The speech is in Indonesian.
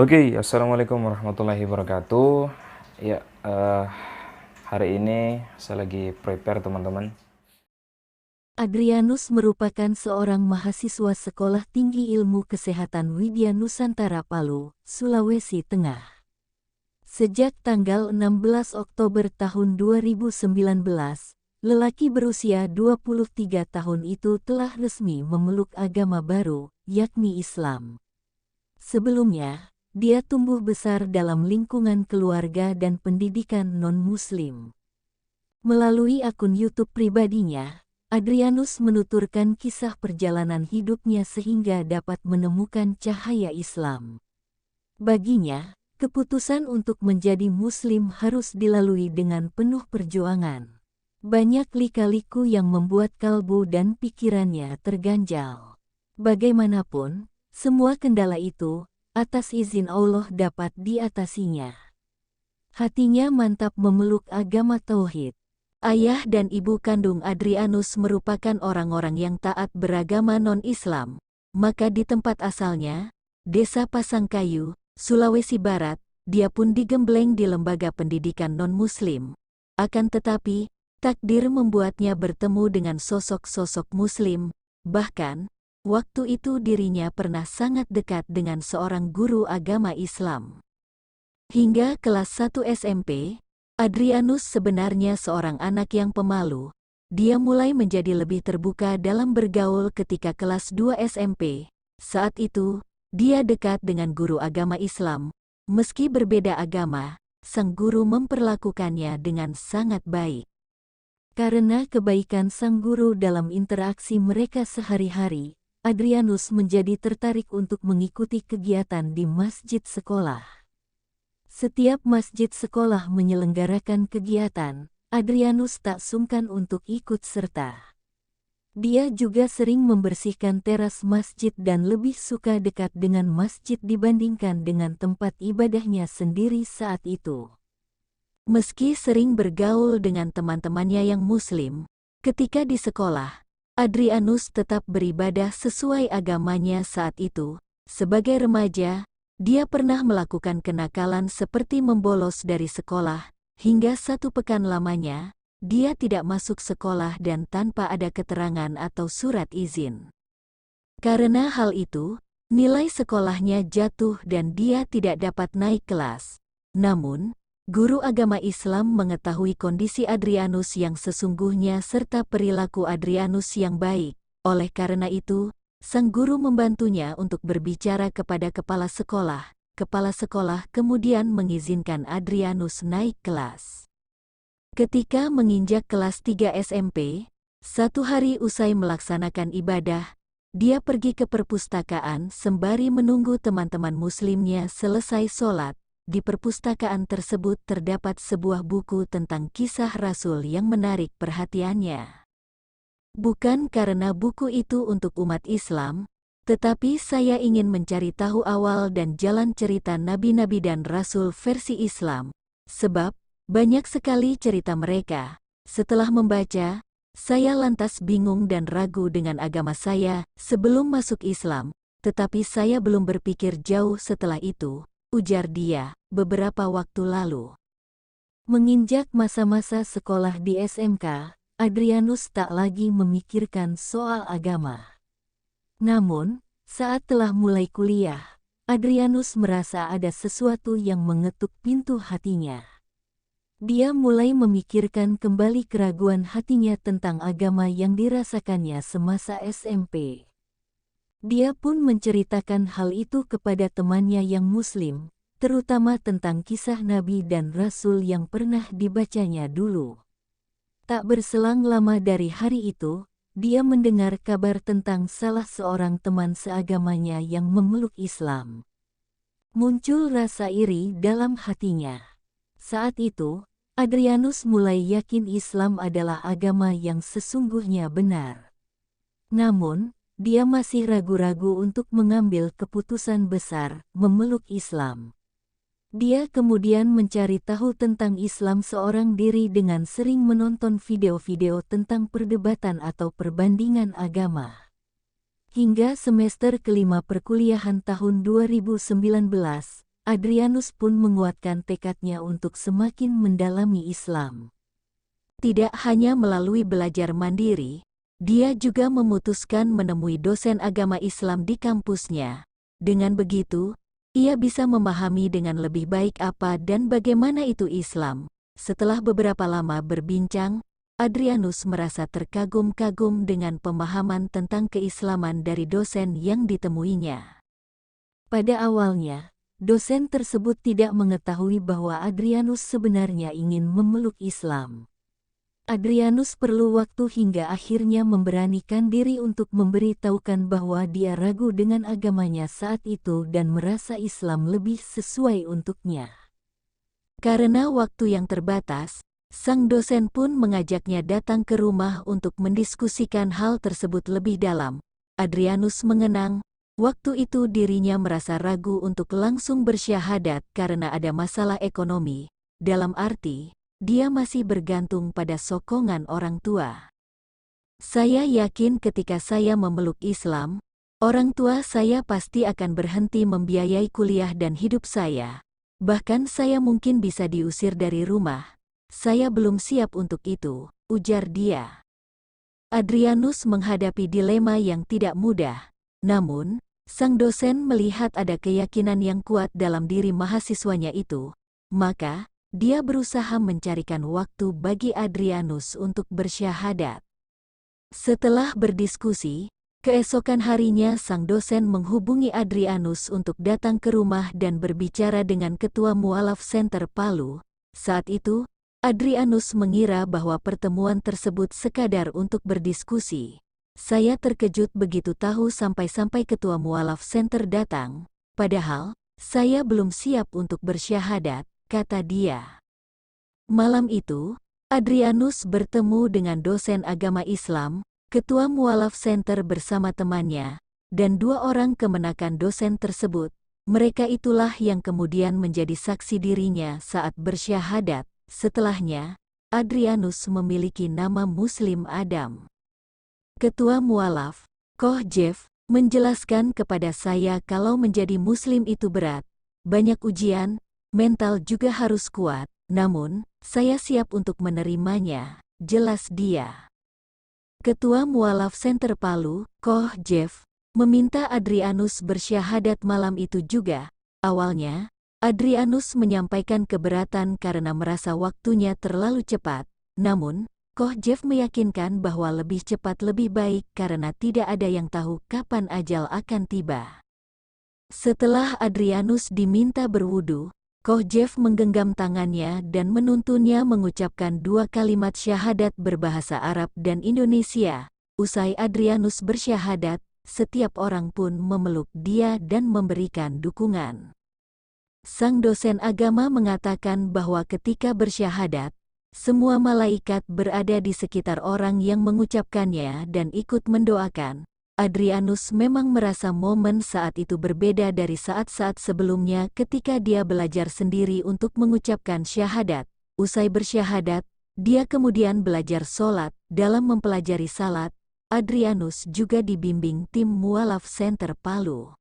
Oke, assalamualaikum warahmatullahi wabarakatuh. Ya, hari ini saya lagi prepare teman-teman. Adrianus merupakan seorang mahasiswa Sekolah Tinggi Ilmu Kesehatan Widya Nusantara Palu, Sulawesi Tengah. Sejak tanggal 16 Oktober tahun 2019, lelaki berusia 23 tahun itu telah resmi memeluk agama baru, yakni Islam. Sebelumnya, dia tumbuh besar dalam lingkungan keluarga dan pendidikan non-Muslim. Melalui akun YouTube pribadinya, Adrianus menuturkan kisah perjalanan hidupnya sehingga dapat menemukan cahaya Islam. Baginya, keputusan untuk menjadi Muslim harus dilalui dengan penuh perjuangan. Banyak lika-liku yang membuat kalbu dan pikirannya terganjal. Bagaimanapun, semua kendala itu, atas izin Allah dapat diatasinya. Hatinya mantap memeluk agama Tauhid. Ayah dan ibu kandung Adrianus merupakan orang-orang yang taat beragama non-Islam, maka di tempat asalnya, Desa Pasangkayu, Sulawesi Barat, dia pun digembleng di lembaga pendidikan non-Muslim. Akan tetapi, takdir membuatnya bertemu dengan sosok-sosok Muslim, bahkan, waktu itu dirinya pernah sangat dekat dengan seorang guru agama Islam. Hingga kelas 1 SMP, Adrianus sebenarnya seorang anak yang pemalu. Dia mulai menjadi lebih terbuka dalam bergaul ketika kelas 2 SMP. Saat itu, dia dekat dengan guru agama Islam. Meski berbeda agama, sang guru memperlakukannya dengan sangat baik. Karena kebaikan sang guru dalam interaksi mereka sehari-hari, Adrianus menjadi tertarik untuk mengikuti kegiatan di masjid sekolah. Setiap masjid sekolah menyelenggarakan kegiatan, Adrianus tak sungkan untuk ikut serta. Dia juga sering membersihkan teras masjid dan lebih suka dekat dengan masjid dibandingkan dengan tempat ibadahnya sendiri saat itu. Meski sering bergaul dengan teman-temannya yang Muslim, ketika di sekolah, Adrianus tetap beribadah sesuai agamanya saat itu. Sebagai remaja, dia pernah melakukan kenakalan seperti membolos dari sekolah, hingga 1 pekan lamanya, dia tidak masuk sekolah dan tanpa ada keterangan atau surat izin. Karena hal itu, nilai sekolahnya jatuh dan dia tidak dapat naik kelas. Namun, guru agama Islam mengetahui kondisi Adrianus yang sesungguhnya serta perilaku Adrianus yang baik. Oleh karena itu, sang guru membantunya untuk berbicara kepada kepala sekolah. Kepala sekolah kemudian mengizinkan Adrianus naik kelas. Ketika menginjak kelas 3 SMP, satu hari usai melaksanakan ibadah, dia pergi ke perpustakaan sembari menunggu teman-teman Muslimnya selesai sholat. Di perpustakaan tersebut terdapat sebuah buku tentang kisah Rasul yang menarik perhatiannya. Bukan karena buku itu untuk umat Islam, tetapi saya ingin mencari tahu awal dan jalan cerita nabi-nabi dan rasul versi Islam, sebab banyak sekali cerita mereka. Setelah membaca, saya lantas bingung dan ragu dengan agama saya sebelum masuk Islam, tetapi saya belum berpikir jauh setelah itu, ujar dia, beberapa waktu lalu. Menginjak masa-masa sekolah di SMK, Adrianus tak lagi memikirkan soal agama. Namun, saat telah mulai kuliah, Adrianus merasa ada sesuatu yang mengetuk pintu hatinya. Dia mulai memikirkan kembali keraguan hatinya tentang agama yang dirasakannya semasa SMP. Dia pun menceritakan hal itu kepada temannya yang Muslim, terutama tentang kisah Nabi dan Rasul yang pernah dibacanya dulu. Tak berselang lama dari hari itu, dia mendengar kabar tentang salah seorang teman seagamanya yang memeluk Islam. Muncul rasa iri dalam hatinya. Saat itu, Adrianus mulai yakin Islam adalah agama yang sesungguhnya benar. Namun, dia masih ragu-ragu untuk mengambil keputusan besar, memeluk Islam. Dia kemudian mencari tahu tentang Islam seorang diri dengan sering menonton video-video tentang perdebatan atau perbandingan agama. Hingga semester kelima perkuliahan tahun 2019, Adrianus pun menguatkan tekadnya untuk semakin mendalami Islam. Tidak hanya melalui belajar mandiri, dia juga memutuskan menemui dosen agama Islam di kampusnya. Dengan begitu, ia bisa memahami dengan lebih baik apa dan bagaimana itu Islam. Setelah beberapa lama berbincang, Adrianus merasa terkagum-kagum dengan pemahaman tentang keislaman dari dosen yang ditemuinya. Pada awalnya, dosen tersebut tidak mengetahui bahwa Adrianus sebenarnya ingin memeluk Islam. Adrianus perlu waktu hingga akhirnya memberanikan diri untuk memberitahukan bahwa dia ragu dengan agamanya saat itu dan merasa Islam lebih sesuai untuknya. Karena waktu yang terbatas, sang dosen pun mengajaknya datang ke rumah untuk mendiskusikan hal tersebut lebih dalam. Adrianus mengenang, waktu itu dirinya merasa ragu untuk langsung bersyahadat karena ada masalah ekonomi, dalam arti, dia masih bergantung pada sokongan orang tua. Saya yakin ketika saya memeluk Islam, orang tua saya pasti akan berhenti membiayai kuliah dan hidup saya. Bahkan saya mungkin bisa diusir dari rumah. Saya belum siap untuk itu, ujar dia. Adrianus menghadapi dilema yang tidak mudah. Namun, sang dosen melihat ada keyakinan yang kuat dalam diri mahasiswanya itu. Maka, dia berusaha mencarikan waktu bagi Adrianus untuk bersyahadat. Setelah berdiskusi, keesokan harinya sang dosen menghubungi Adrianus untuk datang ke rumah dan berbicara dengan Ketua Mualaf Center Palu. Saat itu, Adrianus mengira bahwa pertemuan tersebut sekadar untuk berdiskusi. Saya terkejut begitu tahu sampai-sampai Ketua Mualaf Center datang. Padahal, saya belum siap untuk bersyahadat, kata dia. Malam itu, Adrianus bertemu dengan dosen agama Islam, Ketua Mualaf Center bersama temannya, dan 2 orang kemenakan dosen tersebut. Mereka itulah yang kemudian menjadi saksi dirinya saat bersyahadat. Setelahnya, Adrianus memiliki nama Muslim Adam. Ketua Mualaf, Koh Jeff, menjelaskan kepada saya kalau menjadi Muslim itu berat, banyak ujian, mental juga harus kuat, namun, saya siap untuk menerimanya, jelas dia. Ketua Mualaf Center Palu, Koh Jeff, meminta Adrianus bersyahadat malam itu juga. Awalnya, Adrianus menyampaikan keberatan karena merasa waktunya terlalu cepat. Namun, Koh Jeff meyakinkan bahwa lebih cepat lebih baik karena tidak ada yang tahu kapan ajal akan tiba. Setelah Adrianus diminta berwudu, Koh Jeff menggenggam tangannya dan menuntunnya mengucapkan 2 kalimat syahadat berbahasa Arab dan Indonesia. Usai Adrianus bersyahadat, setiap orang pun memeluk dia dan memberikan dukungan. Sang dosen agama mengatakan bahwa ketika bersyahadat, semua malaikat berada di sekitar orang yang mengucapkannya dan ikut mendoakan. Adrianus memang merasa momen saat itu berbeda dari saat-saat sebelumnya ketika dia belajar sendiri untuk mengucapkan syahadat. Usai bersyahadat, dia kemudian belajar sholat. Dalam mempelajari salat, Adrianus juga dibimbing tim Mualaf Center Palu.